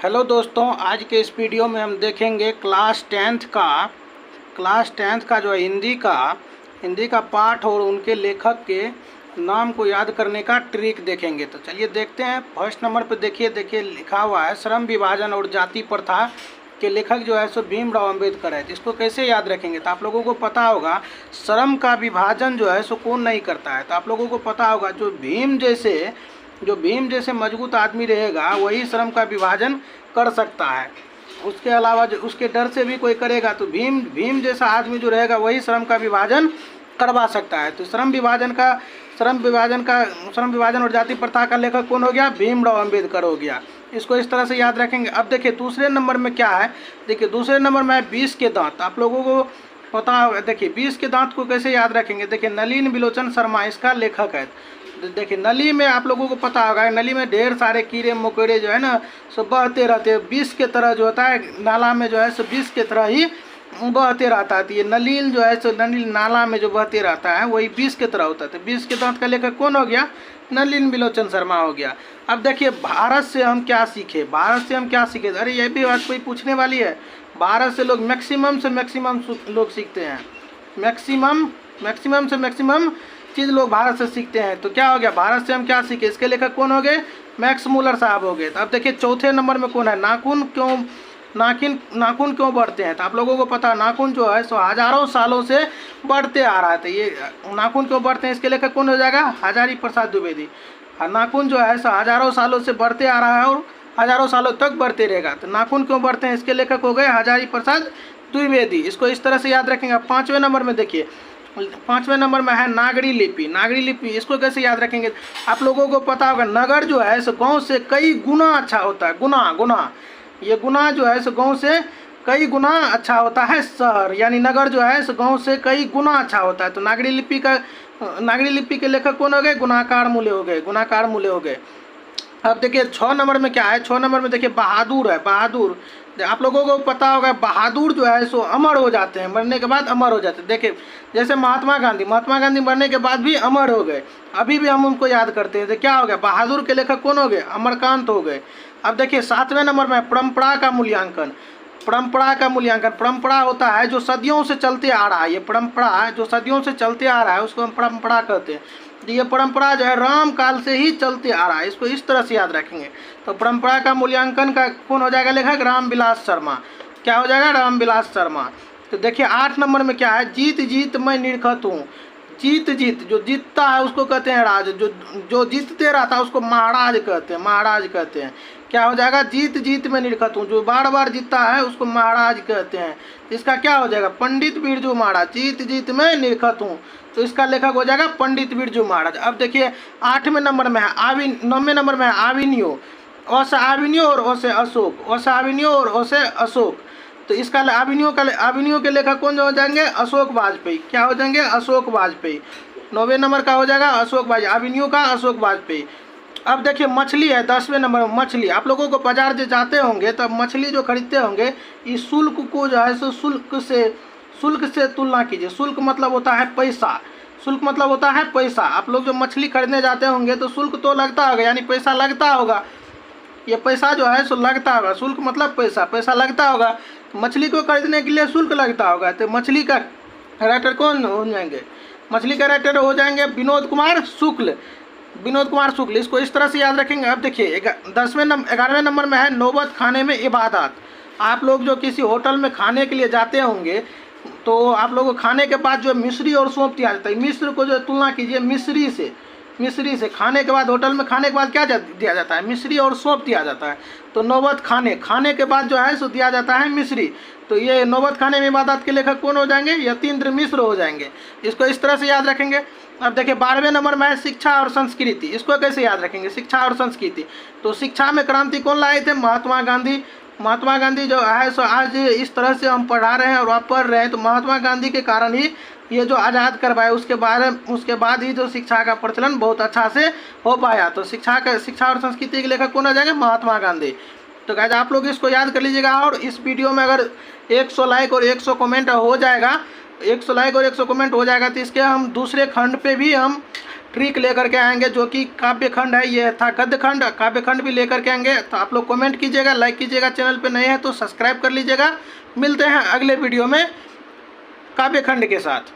Hello दोस्तों, आज के इस वीडियो में हम देखेंगे क्लास टेंथ का जो है हिंदी का पाठ और उनके लेखक के नाम को याद करने का ट्रिक देखेंगे। तो चलिए देखते हैं। फर्स्ट नंबर पे देखिए लिखा हुआ है श्रम विभाजन और जाति प्रथा के लेखक जो है सो भीमराव अंबेडकर है। जिसको कैसे याद रखेंगे, तो आप लोगों को पता होगा श्रम का विभाजन जो है सो कौन नहीं करता है। तो आप लोगों को पता होगा जो भीम जैसे मजबूत आदमी रहेगा वही श्रम का विभाजन कर सकता है। उसके अलावा जो उसके डर से भी कोई करेगा तो भीम जैसा आदमी जो रहेगा वही श्रम का विभाजन करवा सकता है। तो श्रम विभाजन और जाति प्रथा का लेखक कौन हो गया? भीमराव अंबेडकर हो गया। इसको इस तरह से याद रखेंगे। अब देखिए दूसरे नंबर में क्या है। देखिए दूसरे नंबर में है 20 के दांत। आप लोगों को पता होगा। देखिए 20 के दांत को कैसे याद रखेंगे। देखिए नलिन बिलोचन शर्मा इसका लेखक है। देखिए नली में आप लोगों को पता होगा, नली में ढेर सारे कीड़े मकोड़े जो है ना सो बहते रहते हैं। 20 के तरह जो होता है नाला में जो है सो 20 के तरह ही बहते रहता है। तो ये नलील जो है सो नलील नाला में जो बहते रहता है वही 20 के तरह होता है। तो 20 के दांत का लेखक कौन हो गया? नलिन बिलोचन शर्मा हो गया। अब देखिए भारत से हम क्या सीखे। अरे ये भी बात कोई पूछने वाली है। भारत से लोग मैक्सिमम लोग सीखते हैं। मैक्सिमम से मैक्सिमम चीज़ लोग भारत से सीखते हैं। तो क्या हो गया? भारत से हम क्या सीखे, इसके लेखक कौन हो गए? मैक्स मूलर साहब हो गए। तो अब देखिए चौथे नंबर में कौन है? नाखून क्यों बढ़ते हैं। तो आप लोगों को पता है नाखून जो है सो हजारों सालों से बढ़ते आ रहा है। तो ये नाखून क्यों बढ़ते हैं, इसके लेखक कौन हो जाएगा? हजारी प्रसाद द्विवेदी। नाखून जो है सो हजारों सालों से बढ़ते आ रहा है और हजारों सालों तक बढ़ते रहेगा। तो नाखून क्यों बढ़ते हैं, इसके लेखक हो गए हजारी प्रसाद द्विवेदी। इसको इस तरह से याद रखेंगे। पाँचवें नंबर में देखिए, पाँचवें नंबर में है नागरी लिपि। इसको कैसे याद रखेंगे? आप लोगों को पता होगा नगर जो है सो गांव से कई गुना अच्छा होता है। गुना ये गुना जो है सो गांव से कई गुना अच्छा होता है शहर, यानी नगर जो है सो गांव से कई गुना अच्छा होता है। तो नागरी लिपि के लेखक कौन हो गए? गुणाकार मूल्य हो गए। अब देखिए 6 नंबर में क्या है। 6 नंबर में देखिए बहादुर है। आप लोगों को पता होगा बहादुर जो है सो अमर हो जाते हैं, मरने के बाद अमर हो जाते हैं। देखिए जैसे महात्मा गांधी मरने के बाद भी अमर हो गए, अभी भी हम उनको याद करते हैं। तो क्या हो गया? बहादुर के लेखक कौन हो गए? अमरकांत हो गए। अब देखिए 7वें नंबर में परंपरा का मूल्यांकन। परंपरा होता है जो सदियों से चलते आ रहा है। ये परंपरा जो सदियों से चलते आ रहा है उसको हम परंपरा कहते हैं। तो ये परंपरा जो है राम काल से ही चलते आ रहा है। इसको इस तरह से याद रखेंगे। तो परंपरा का मूल्यांकन का कौन हो जाएगा लेखक? रामविलास शर्मा। क्या हो जाएगा? रामविलास शर्मा। तो देखिए 8 नंबर में क्या है? जीत मैं निरखत हूँ। जीत जो जीतता है उसको कहते हैं राज। जो जीतते रहता है उसको महाराज कहते हैं। क्या हो जाएगा? जीत में निरखत हूँ। जो बार बार जीतता है उसको महाराज कहते हैं। इसका क्या हो जाएगा? पंडित बिरजू महाराज। जीत में निरखत हूँ, तो इसका लेखक हो जाएगा पंडित बिरजू महाराज। अब देखिए 9वें नंबर में है आविनियो। ओ से अशोक। तो इसका आविनियो के लेखक कौन हो जाएंगे? अशोक वाजपेयी। क्या हो जाएंगे? अशोक वाजपेयी। 9वें नंबर का हो जाएगा अशोक वाजपेयी, आविनियो का अशोक वाजपेयी। अब देखिए मछली है 10वें नंबर में। मछली आप लोगों को बाजार जो जाते होंगे तब मछली जो खरीदते होंगे इस शुल्क को जो है सो शुल्क से तुलना कीजिए। शुल्क मतलब होता है पैसा। आप लोग जो मछली खरीदने जाते होंगे तो शुल्क तो लगता होगा, यानी पैसा लगता होगा। ये पैसा जो है सो लगता होगा। शुल्क मतलब पैसा लगता होगा। मछली को खरीदने के लिए शुल्क लगता होगा। तो मछली का राइटर कौन हो जाएंगे? मछली का राइटर हो जाएंगे विनोद कुमार शुक्ल। इसको इस तरह से याद रखेंगे। अब देखिए 11वें नंबर में है नौबत खाने में इबादत। आप लोग जो किसी होटल में खाने के लिए जाते होंगे तो आप लोगों को खाने के बाद जो मिश्री और सौंफ दिया जाता है। मिश्र को जो तुलना कीजिए मिश्री से खाने के बाद, होटल में खाने के बाद क्या दिया जाता है? मिश्री और सौंफ दिया जाता है। तो नौबत खाने के बाद जो है सो दिया जाता है मिश्री। तो ये नौबत खाने में इबादत के लेखक कौन हो जाएंगे? यतीन्द्र मिश्र हो जाएंगे। इसको इस तरह से याद रखेंगे। अब देखिए 12वें नंबर में है शिक्षा और संस्कृति। इसको कैसे याद रखेंगे? शिक्षा और संस्कृति। तो शिक्षा में क्रांति कौन लाए थे? महात्मा गांधी जो है सो आज इस तरह से हम पढ़ा रहे हैं और आप पढ़ रहे हैं तो महात्मा गांधी के कारण ही ये जो आज़ाद करवाए उसके बाद ही जो शिक्षा का प्रचलन बहुत अच्छा से हो पाया। तो शिक्षा और संस्कृति के लेखक कौन हो जाएंगे? महात्मा गांधी। तो गाइस आप लोग इसको याद कर लीजिएगा। और इस वीडियो में अगर 100 लाइक और 100 कमेंट हो जाएगा तो इसके हम दूसरे खंड पे भी हम ट्रिक लेकर के आएंगे, जो कि काव्य खंड है, ये था गद्य खंड, काव्य खंड भी लेकर के आएंगे। तो आप लोग कमेंट कीजिएगा, लाइक कीजिएगा, चैनल पे नए हैं तो सब्सक्राइब कर लीजिएगा। मिलते हैं अगले वीडियो में काव्य खंड के साथ।